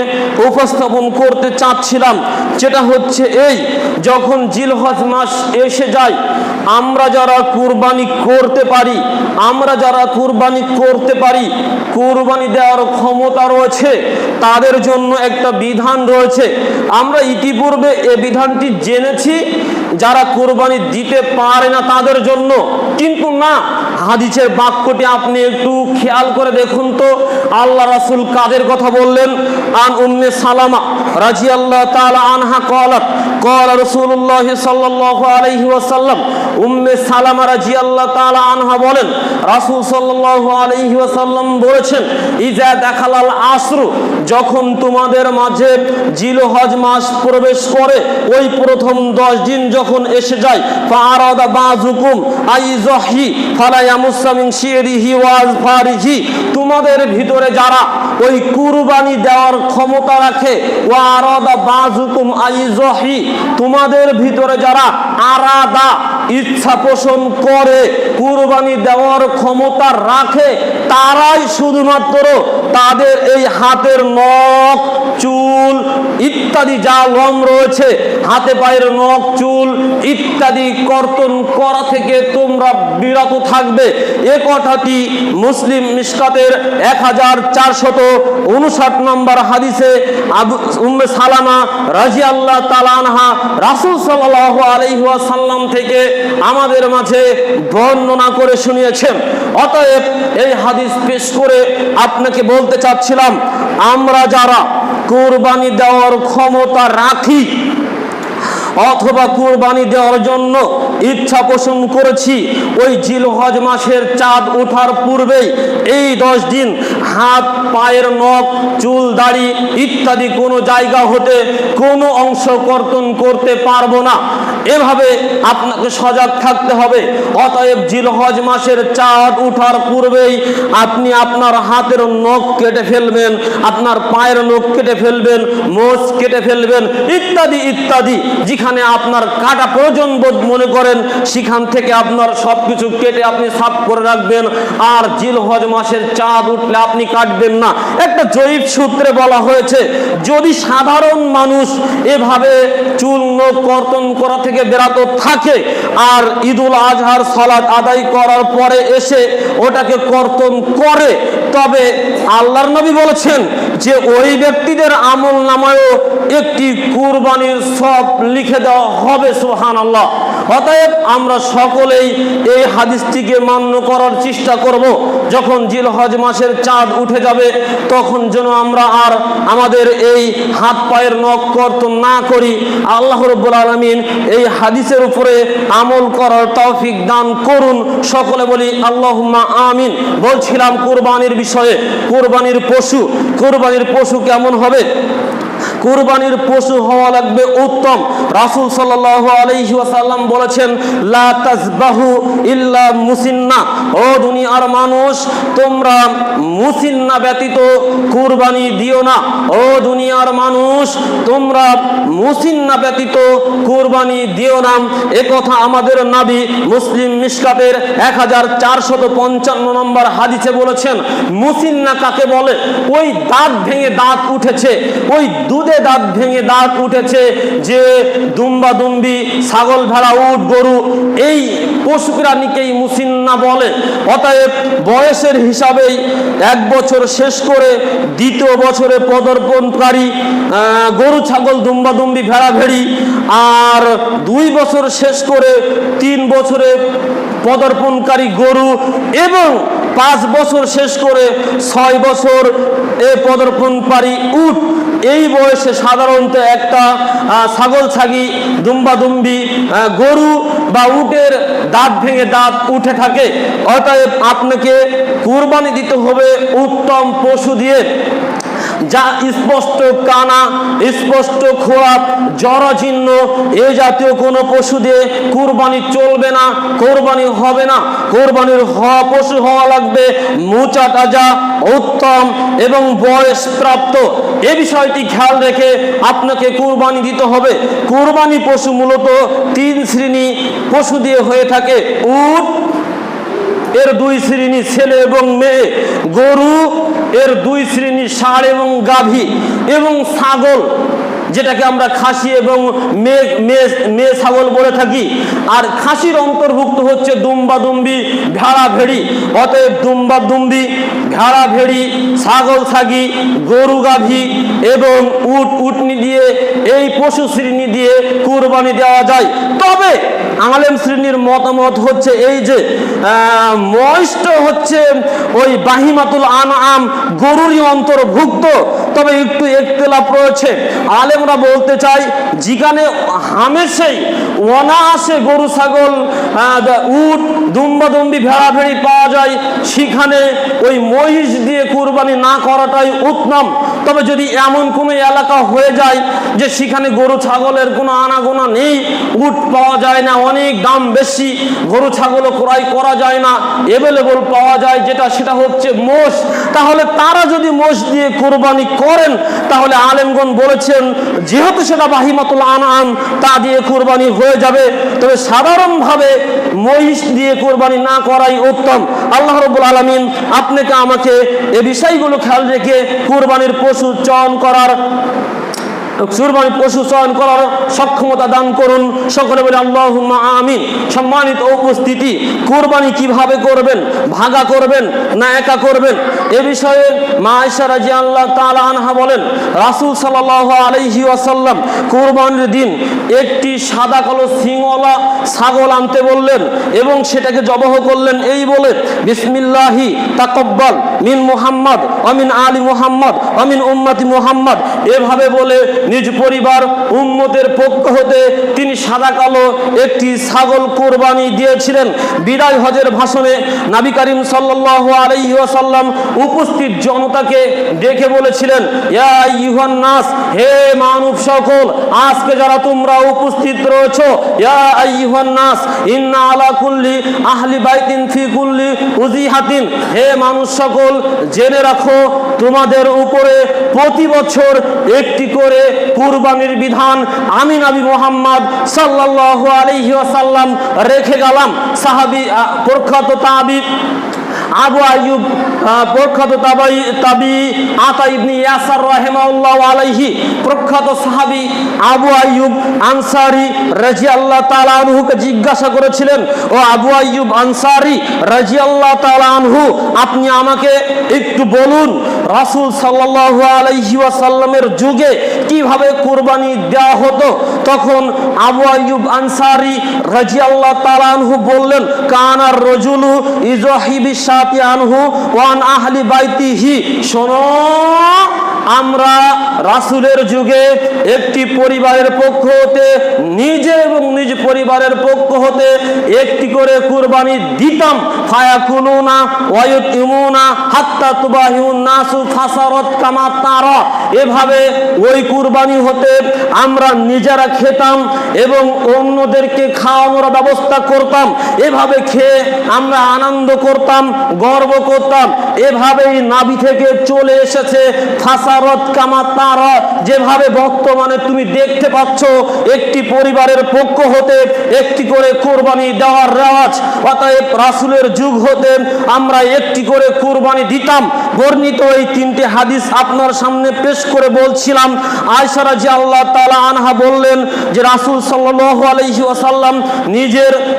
উপস্থাপন করতে চাচ্ছিলাম, যেটা হচ্ছে এই, যখন জিলহজ মাস এসে যায়, আমরা যারা কুরবানি করতে পারি, কুরবানি দেওয়ার ক্ষমতা রয়েছে, তাদের জন্য একটা বিধান রয়েছে। আমরা ইতিপূর্বে এ বিধানটি জেনেছি যারা কুরবানি দিতে পারে না তাদের জন্য, কিন্তু না, হাদিসের বাক্যটি আপনি একটু খেয়াল করে দেখুন তো আল্লাহ রাসূল কাদের কথা বললেন। আন উম্মে সালামা রাদিয়াল্লাহু তাআলা আনহা ক্বালাত ক্বালা রাসূলুল্লাহ সাল্লাল্লাহু আলাইহি ওয়াসাল্লাম। উম্মে সালামা রাদিয়াল্লাহু তাআলা আনহা বলেন, রাসূল সাল্লাল্লাহু আলাইহি ওয়াসাল্লাম বলেছেন, ইজা দাখালাল আসরু, যখন তোমাদের মাঝে জিলহজ মাস প্রবেশ করে, ওই প্রথম 10 দিন যখন এসে যায়, ফারাদা বাযুকুম আইযাহি ফালা ইয়ামুসসা মিন শিরিহি ওয়া আযফারিহি, তোমাদের ভিতরে যারা ওই কুরবানি দেওয়ার ক্ষমতা রাখে, ওয়া আরাদা বাযুকুম আইযাহি, তোমাদের ভিতরে যারা আরাদা ইচ্ছা পোষণ করে কুরবানি দেওয়ার ক্ষমতা রাখে, তারাই শুধুমাত্র তাদের এই হাতের নখ, চুল ইত্যাদি যা লোম রয়েছে, হাতে পায়ের নখ, চুল ইত্যাদি কর্তন করা থেকে তোমরা বিরত থাকবে। এ কথাটি মুসলিম মিশকাতের 1459 নম্বর হাদিসে উম্মে সালামা রাদিয়াল্লাহু তাআলা আনহা রাসূল সাল্লাল্লাহু আলাইহি ওয়াসাল্লাম থেকে আমাদের মাঝে বর্ণনা করে শুনিয়েছেন। অতএব এই হাদিস পেশ করে আপনাকে বলতে চাচ্ছিলাম, আমরা যারা কুরবানি দেওয়ার ক্ষমতা রাখি অথবা কুরবানি দেওয়ার জন্য ইচ্ছা পোষণ করেছি, ওই জিলহজ মাসের চাঁদ ওঠার পূর্বেই এই 10 দিন হাত, পায়ের নখ, চুল, দাড়ি ইত্যাদি কোনো জায়গা হতে কোনো অংশ কর্তন করতে পারবো না। এভাবে আপনাকে সজাগ থাকতে হবে। অতএব জিলহজ মাসের চাঁদ ওঠার পূর্বেই আপনি আপনার হাতের নখ কেটে ফেলবেন, আপনার পায়ের নখ কেটে ফেলবেন, মোচ কেটে ফেলবেন ইত্যাদি ইত্যাদি। যেখানে আপনার কাটা প্রয়োজন বোধ মনে করেন সেখান থেকে আপনার সবকিছু কেটে আপনি সাফ করে রাখবেন। আর জিলহজ মাসের চাঁদ উঠলে আপনি কাটবেন না। একটা জয়ীফ সূত্রে বলা হয়েছে, যদি সাধারণ মানুষ এভাবে চুল নখ কর্তন করা থেকে বিরত থাকে আর ঈদুল আজহার সালাত আদায় করার পরে এসে ওটাকে কর্তন করে, তবে আল্লাহর নবী বলেছেন যে ওই ব্যক্তিদের আমল নামায়ও একটি কুরবানির সওয়াব লিখে দেওয়া হবে। সুবহানাল্লাহ। অতএব আমরা সকলেই এই হাদিসটিকে মান্য করার চেষ্টা করব। যখন জিলহজ মাসের চাঁদ উঠে যাবে তখন যেন আমরা আর আমাদের এই হাত পায়ের নখ কর্তন না করি। আল্লাহ রাব্বুল আলামিন এই হাদিসের উপরে আমল করার তৌফিক দান করুন। সকলে বলি আল্লাহুম্মা আমিন। বলছিলাম কুরবানির বিষয়ে, কুরবানির পশু কেমন হবে? কুরবানির পশু হওয়া লাগবে উত্তম। রাসূল সাল্লাল্লাহু আলাইহি ওয়াসাল্লাম বলেছেন, লা তাজবাহু ইল্লা মুসিন্না, ও দুনিয়ার মানুষ তোমরা মুসিন্না ব্যতীত কুরবানি দিও না। ও দুনিয়ার মানুষ তোমরা মুসিন্না ব্যতীত কুরবানি দিও না। এ কথা আমাদের নবী মুসলিম মিশকাতের 1455 নম্বর হাদিসে বলেছেন। মুসিন্না কাকে বলে? ওই দাঁত ভেঙে দাঁত উঠেছে, ওই দুধে দাঁত ভেঙে দাঁত উঠেছে যে দুম্বা দুম্বি, ছাগল, ভেড়া, উট, গরু, এই পশু প্রাণীকেই মুসিন্না বলে। অতএব বয়সের হিসাবেই 1 বছর শেষ করে 2য় বছরে পদার্পণকারী গরু, ছাগল, দুম্বা দুম্বি, ভেড়া, ভেড়ি, আর 2 বছর শেষ করে 3 বছরে পদার্পণকারী গরু এবং 5 বছর শেষ করে 6 বছর পদার্পণকারী উট, এই বয়সে সাধারণত একটা ছাগল ছাগি দুম্বা দুম্বি গরু বা উটের দাঁত ভেঙে দাঁত উঠে থাকে। অতএব আপনাকে কুরবানি দিতে হবে উত্তম পশু দিয়ে, যা স্পষ্ট কানা, স্পষ্ট খোরাক, জরাজীর্ণ এ জাতীয় কোনো পশু দিয়ে কুরবানি চলবে না, কোরবানি হবে না। কোরবানির পশু হওয়া লাগবে মোচা তাজা, উত্তম এবং বয়সপ্রাপ্ত। এ বিষয়টি খেয়াল রেখে আপনাকে কুরবানি দিতে হবে। কুরবানি পশু মূলত 3 শ্রেণী পশু দিয়ে হয়ে থাকে। উট এর 2 শ্রেণী ছেলে এবং মেয়ে, গরু এর 2 শ্রেণী ষাঁড় এবং গাভী, এবং ছাগল যেটাকে আমরা খাসি এবং মেয়ে ছাগল বলে থাকি। আর খাসির অন্তর্ভুক্ত হচ্ছে দুম্বা দুম্বি, ভেড়া ভেড়ি। অতএব দুম্বা দুম্বি, ভেড়া ভেড়ি, ছাগল ছাগি, গরু গাভী এবং উট উটনি দিয়ে এই পশু শ্রেণী দিয়ে কুরবানি দেওয়া যায়। তবে আলেম শ্রেণীর মতামত হচ্ছে এই যে মহিষ্ঠ হচ্ছে ওই বাহিমাতুল আনআম গরুরই অন্তর্ভুক্ত। তবে একটু ইখতিলাফ রয়েছে। আলেমরা বলতে চাই যেখানে হামেশাই অনায়াসে গরু ছাগল উট দুম্বা দুম্বি ভেড়া ভেড়ি পাওয়া যায়, সেখানে ওই মহিষ দিয়ে কুরবানি না করাটাই উত্তম। তবে যদি এমন কোনো এলাকা হয়ে যায় যে সেখানে গরু ছাগলের কোনো আনাগোনা নেই, উট পাওয়া যায় না, অনেক দাম বেশি, গরু ছাগলও ক্রয় করা যায় না, অ্যাভেলেবল পাওয়া যায় সেটা হচ্ছে মোষ, তাহলে তারা যদি মোষ দিয়ে কুরবানি করেন তাহলে আলেমগণ বলেছেন যেহেতু সেটা বাহিমাতুল আনআম তা দিয়ে কুরবানি হয়ে যাবে। তবে সাধারণভাবে মহিষ দিয়ে কুরবানি না করাই উত্তম। আল্লাহ রাব্বুল আলামিন আপনাকে আমাকে এই বিষয়গুলো খেয়াল রেখে কুরবানির পশু চয়ন করার সক্ষমতা দান করুন। সকলে বলে আল্লাহুম্মা আমিন। সম্মানিত উপস্থিতি, কুরবানি কিভাবে করবেন, ভাগা করবেন না একা করবেন, এ বিষয়ে মা আয়েশা রাদিয়াল্লাহু তাআলা আনহা বলেন রাসূল সাল্লাল্লাহু আলাইহি ওয়াসাল্লাম কুরবানির দিন একটি সাদা কালো সিংওয়ালা ছাগল আনতে বললেন এবং সেটাকে জবাহ করলেন এই বলে বিসমিল্লাহি তাকাব্বাল মিন মুহাম্মদ ওয়া মিন আলি মুহাম্মদ ওয়া মিন উম্মতি মুহাম্মদ, এভাবে বলে নিজ পরিবার উম্মতের পক্ষ হতে তিনি সাদা কালো একটি ছাগল কুরবানি দিয়েছিলেন। বিদায় হজের ভাষণে নবী করিম সাল্লাল্লাহু আলাইহি ওয়াসাল্লাম উপস্থিত জনতাকে ডেকে বলেছিলেন, ইয়া আইয়ুহান নাস, হে মানব সকল, আজকে যারা তোমরা উপস্থিত রয়েছো, ইয়া আইয়ুহান নাস ইন্না আলা কুল্লি আহলি বাইতিন ফি কুল্লি উজিহাতিন, হে মানুষ সকল জেনে রাখো তোমাদের উপরে প্রতি বছর একটি করে কুরবানির বিধান আমি নবী মুহাম্মদ সাল্লাল্লাহু আলাইহি ওয়াসাল্লাম রেখে গেলাম। সাহাবী প্রখ্যাত তাবী আবু আইয়ুব, প্রখ্যাত তাবী আতা ইবনে ইয়াসার রাহিমাহুল্লাহ আলাইহি, প্রখ্যাত সাহাবী আবু আইয়ুব আনসারী রাদিয়াল্লাহু তাআলা আনহুকে জিজ্ঞাসা করেছিলেন, ও আবু আইয়ুব আনসারী রাদিয়াল্লাহু তাআলা আনহু, আপনি আমাকে একটু বলুন রাসূল সাল্লাল্লাহু আলাইহি ওয়াসাল্লামের যুগে কিভাবে কুরবানি দেওয়া হতো। তখন আবু আইয়ুব আনসারী রাদিয়াল্লাহু তাআলা আনহু বললেন, কানার রাজুলু ইযহিবি শাতি আনহু ওয়ান আহলি বাইতিহি, শোনো আমরা রাসূলের যুগে একটি পরিবারের পক্ষ হতে নিজে এবং নিজ পরিবারের পক্ষ হতে একটি করে কুরবানি দিতাম। ফায়াকুলুনা ওয়া ইউতিমুনা হাত্তা তুবাহিউন নাসু ফাসারাত কামা তারা, এভাবে ওই কুরবানি হতে আমরা নিজেরা খেতাম এবং অন্যদেরকে খাওয়ানোর ব্যবস্থা করতাম। এভাবে খেয়ে আমরা আনন্দ করতাম, গর্ব করতাম। এভাবেই নাভি থেকে চলে এসেছে ফাসারাত কামা তারা, যেভাবে বর্তমানে তুমি দেখতে পাচ্ছ একটি পরিবারের পক্ষ হতে একটি করে কুরবানি দেওয়ার রেওয়াজ। অতএব রাসূলের যুগ হতে আমরা একটি করে কুরবানি দিতাম। বর্ণিত এই 3টি হাদিস আপনার সামনে পেশ করে বলছিলাম, আয়েশা রাদিয়াল্লাহু তাআলা আনহা বললেন যে রাসূল সাল্লাল্লাহু আলাইহি ওয়াসাল্লাম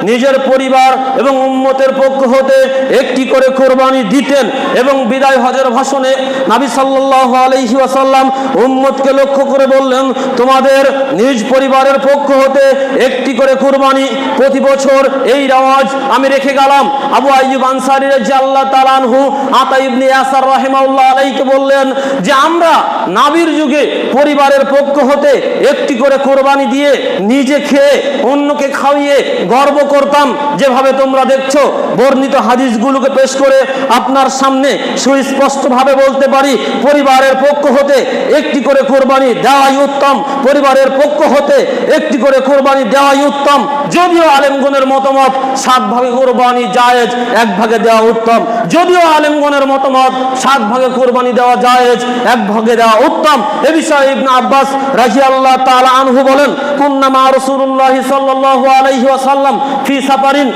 নিজের পরিবার এবং উম্মতের পক্ষ হতে একটি করে কুরবানি দিতেন এবং বিদায় হজের ভাষণে নবী সাল্লাল্লাহু আলাইহি ওয়াসাল্লাম উম্মতকে লক্ষ্য করে বললেন, তোমাদের নিজ পরিবারের পক্ষ হতে একটি করে কুরবানি প্রতি বছর এই রেওয়াজ আমি রেখে গেলাম। আবু আইয়ুব আনসারী রাদিয়াল্লাহু তাআলা আনহু আতা ইবনে ইয়াসার রাহিমাহুল্লাহ আলাইহিকে বললেন যে আমরা নবীর যুগে পরিবারের পক্ষ হতে একটি করে কুরবানি দিয়ে নিজে খেয়ে অন্যকে খাওয়িয়ে গর্ব করতাম, যেভাবে তোমরা দেখছো। বর্ণিত হাদিসগুলোকে পেশ করে আপনার সামনে সুস্পষ্টভাবে বলতে পারি, পরিবারের পক্ষ হতে একটি করে কুরবানি দেওয়াই উত্তম, পরিবারের পক্ষ হতে একটি করে কুরবানি দেওয়াই উত্তম। যদিও আলেমগণের মতামত 7 ভাগে কুরবানি জায়েজ, 1 ভাগে দেওয়া উত্তম। যদিও আলেমগণের মতামত 7 ভাগে কুরবানি দেওয়া জায়েজ, 1 ভাগে দেওয়া উত্তম। এ বিষয়ে ইবনে আব্বাস রাদিয়াল্লাহু তাআলা আনহু বলেন, কুন্না মা রাসূলুল্লাহ সাল্লাল্লাহু আলাইহি ওয়াসাল্লাম ফি সাফারিন,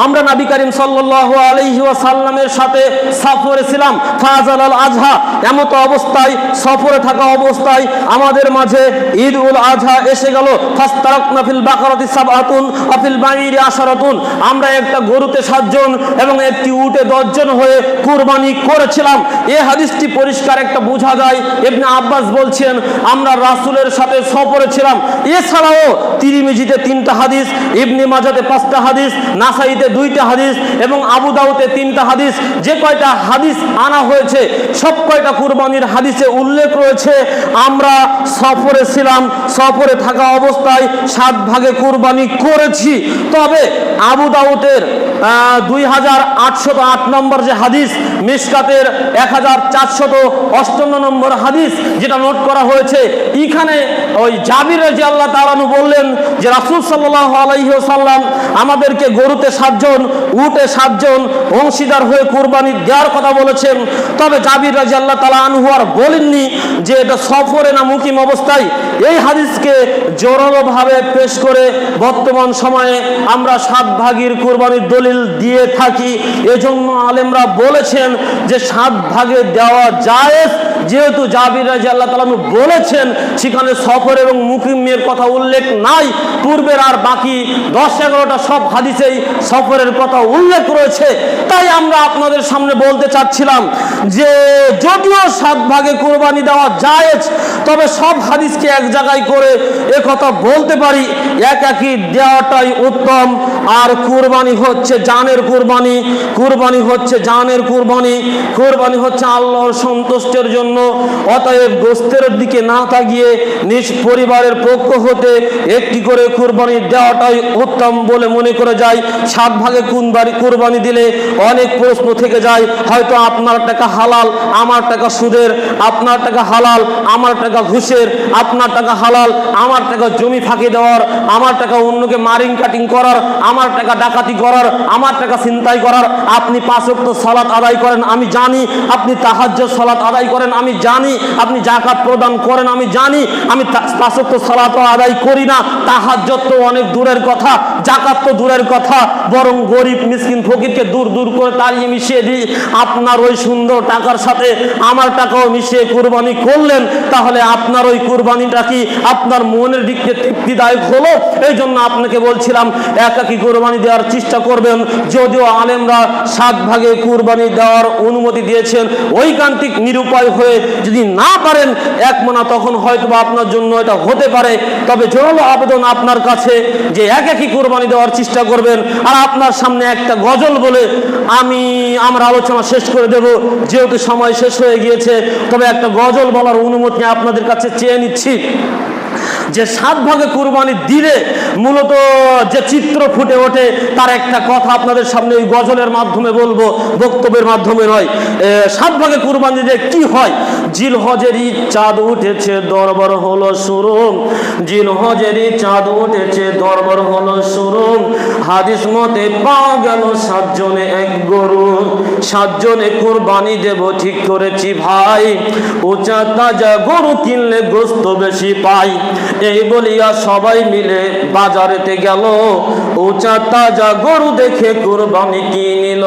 আমরা নবী করিম সাল্লাল্লাহু আলাইহি ওয়াসাল্লামের সাথে সফরে ছিলাম। ফাজালাল আজহা, এমত অবস্থায় সফরে থাকা অবস্থায় আমাদের মাঝে ঈদ উল আজহা এসে গেল। ফাস্তারাকনা ফিল বাকারাতি সাবআতুন ওয়া ফিল বাঈরি আশারাতুন, আমরা একটা গরুতে 7 জন এবং একটি উটে 10 জন হয়ে কুরবানি করেছিলাম। এই হাদিসটি পরিষ্কার একটা বোঝা যায়। ইবনে আব্বাস বলছেন, আমরা রাসূলের সাথে সফরে ছিলাম। এছাড়াও তিরমিজিতে 3টা হাদিস, ইবনে মাজাতে 5টা হাদিস, নাসাইতে 2টা হাদিস এবং আবু দাউদে 3টা হাদিস, যে কয়টা হাদিস আনা হয়েছে সব কয়টা কুরবানির হাদিসে উল্লেখ রয়েছে আমরা সফরে ছিলাম, সফরে থাকা অবস্থায় 7 ভাগে কুরবানি করেছি। তবে আবু দাউদের 2808 নম্বর যে হাদিস, মিশকাতের 1458 নম্বর হাদিস যেটা নোট করা হয়েছে, এখানে ওই জাবির রাদিয়াল্লাহু তাআলা আনহু বললেন যে রাসূল সাল্লাল্লাহু আলাইহি ওয়াসাল্লাম আমাদেরকে গরুতে 7 জন, উটে 7 জন অংশীদার হয়ে কুরবানি দেওয়ার কথা বলেছেন। তবে জাবির রাদিয়াল্লাহু তাআলা আনহু আর বলেননি যে এটা সফরে না মুকিম অবস্থায়। এই হাদিসকে জোরালোভাবে পেশ করে বর্তমান সময়ে আমরা 7 ভাগের কুরবানির দলিল দিয়ে থাকি। এজন্য আলেমরা বলেছেন যে 7 ভাগে দেওয়া জায়েজ, যেহেতু জাবির রাদিয়াল্লাহু তাআলা বলেছেন সেখানে সফর এবং মুকিমের কথা উল্লেখ নাই। পূর্বের আর বাকি 10-11টা সব হাদিসেই সফরের কথা উল্লেখ রয়েছে। তাই আমরা আপনাদের সামনে বলতে চাচ্ছিলাম যে যদিও 7 ভাগে কুরবানি দেওয়া জায়েজ, তবে সব হাদিসকে এক জায়গায় করে কথা বলতে পারি, একই দেওয়াটাই উত্তম। আর কুরবানি হচ্ছে জানের কুরবানি, কুরবানি হচ্ছে জানের কুরবানি, কুরবানি হচ্ছে আল্লাহর সন্তুষ্টের জন্য। অতএব গোস্তের দিকে না তাকিয়ে নিজ পরিবারের পক্ষ হতে একটি করে কুরবানি দেওয়াটাই উত্তম বলে মনে করে যায়। 7 ভাগে কুরবানি দিলে অনেক প্রশ্ন থেকে যায়, হয়তো আপনার টাকা হালাল, আমার টাকা সুদের, আপনার টাকা হালাল, আমার টাকা ঘুষের, আপনার টাকা হালাল, আমার টাকা জমি ফাঁকি দেওয়ার, আমার টাকা অন্যকে মারিং কাটিং করার, আমার টাকা ডাকাতি করার, আমার টাকা ছিনতাই করার। আপনি 5 ওয়াক্ত সালাত আদায় করেন আমি জানি, আপনি তাহাজ্জুদ সালাত আদায় করেন আমি জানি, আপনি যাকাত প্রদান করেন আমি জানি। আমি 5 ওয়াক্ত সালাত আদায় করি না, তাহাজ্জুদ তো অনেক দূরের কথা, যাকাত তো দূরের কথা, বরং গরিব মিসকিন ফকিরকে দূর দূর করে তাড়িয়ে মিশিয়ে দিই। আপনার ওই সুন্দর টাকার সাথে আমার টাকাও মিশিয়ে কুরবানি করলেন, তাহলে আপনার ওই কুরবানিটা কি আপনার মনের দিক থেকে তৃপ্তিদায়ক হলো? এই জন্য আপনাকে বলছিলাম একাকি কুরবানি দেওয়ার চেষ্টা করবেন। যদিও আলেমরা 7 ভাগে কুরবানি দেওয়ার অনুমতি দিয়েছেন, ঐকান্তিক নিরুপায় হয়ে যদি না পারেন এক মনা, তখন হয়তো আপনার জন্য এটা হতে পারে। তবে জোরালো আবেদন আপনার কাছে যে একাকি কুরবানি দেওয়ার চেষ্টা করবেন। আর আপনার সামনে একটা গজল বলে আমরা আলোচনা শেষ করে দেব, যেহেতু সময় শেষ হয়ে গিয়েছে। তবে একটা গজল বলার অনুমতি আপনাদের কাছে চেয়ে নিচ্ছি যে 7 ভাগে কুরবানি দিলে মূলত যে চিত্র ফুটে ওঠে তার একটা কথা আপনাদের সামনে ওই গজলের মাধ্যমে বলবো, বক্তব্যের মাধ্যমে নয়। 7 ভাগে কুরবানি দিলে কি হয়? জিলহজেরই চাঁদ উঠেছে দরবার হলো শুরু, জিলহজেরই চাঁদ উঠেছে দরবার হলো শুরু। হাদিস মতে পাওয়া গেল 7 জনে এক গরু, 7 জনে কুরবানি দেব ঠিক করেছি ভাই। উঁচা তাজা গরু কিনলে গোস্ত বেশি পাই। এই বলিয়া সবাই মিলে বাজারেতে গেল, উঁচা তাজা গরু দেখে কুরবানি কিনিল।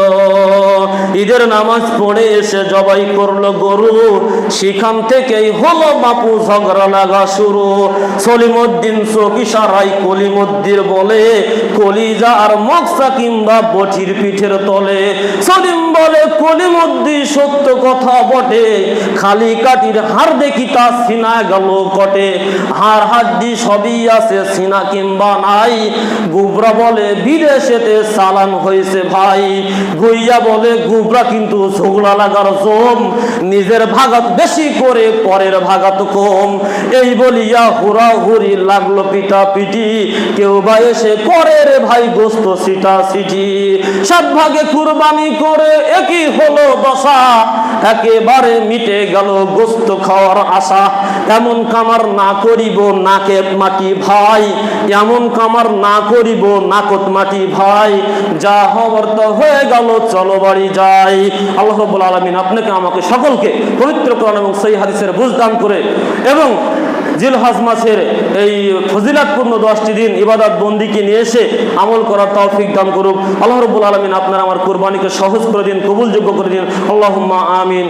ঈদের নামাজ পড়ে এসে জবাই করলো গরু, সেখান থেকেই হলো বাপু ঝগড়া লাগা শুরু। সলিমউদ্দিন চোখ ইশারায় কলিমুদ্দিন বলে, কলিজা আর মক্সা কিংবা বটির পিঠের তলে। সলিম বলে, কলিমুদ্দিন সত্য কথা বটে, খালি কাটির হাড় দেখি তা সিনা গেল কটে। হাড় হাড্ডি সবই আছে, সিনা কিংবা নাই। গুবরা বলে, বিদেশেতে চালান হয়েছে ভাই। গুইয়া বলে, গুবরা কিন্তু ঝগড়া লাগার জম, নিজের ভাগাত বেশি করে পরের ভাগাত কম। এই বলিয়া হুড়াহুড়ি লাগলো পিটা পিটি, কেউ বা এসে করে রে ভাই গোস্ত সিটা সিটি। সাত ভাগে কুরবানি করে একই হলো দশা, একেবারে মিটে গেল গোস্ত খাওয়ার আশা। এমন কামার না করিব নাকে মাটি ভাই, এমন কামার না করিব নাকত মাটি ভাই। যা হবার তো হয়ে গেল, চলো বাড়ি যাই। আল্লাহ রাব্বুল আলামিন আপনাকে আমাকে সকলকে পবিত্র কোরআন এবং সহিহ হাদিসের বুঝদান করে এবং জিলহজ মাসের এই ফজিলাতপূর্ণ 10টি দিন ইবাদত বন্দিকে নিয়ে এসে আমল করার তৌফিক দান করুক। আল্লাহ রাব্বুল আলামিন আপনার আমার কুরবানিকে সহজ করে দিন, কবুলযোগ্য করে দিন। আল্লাহুম্মা আমিন।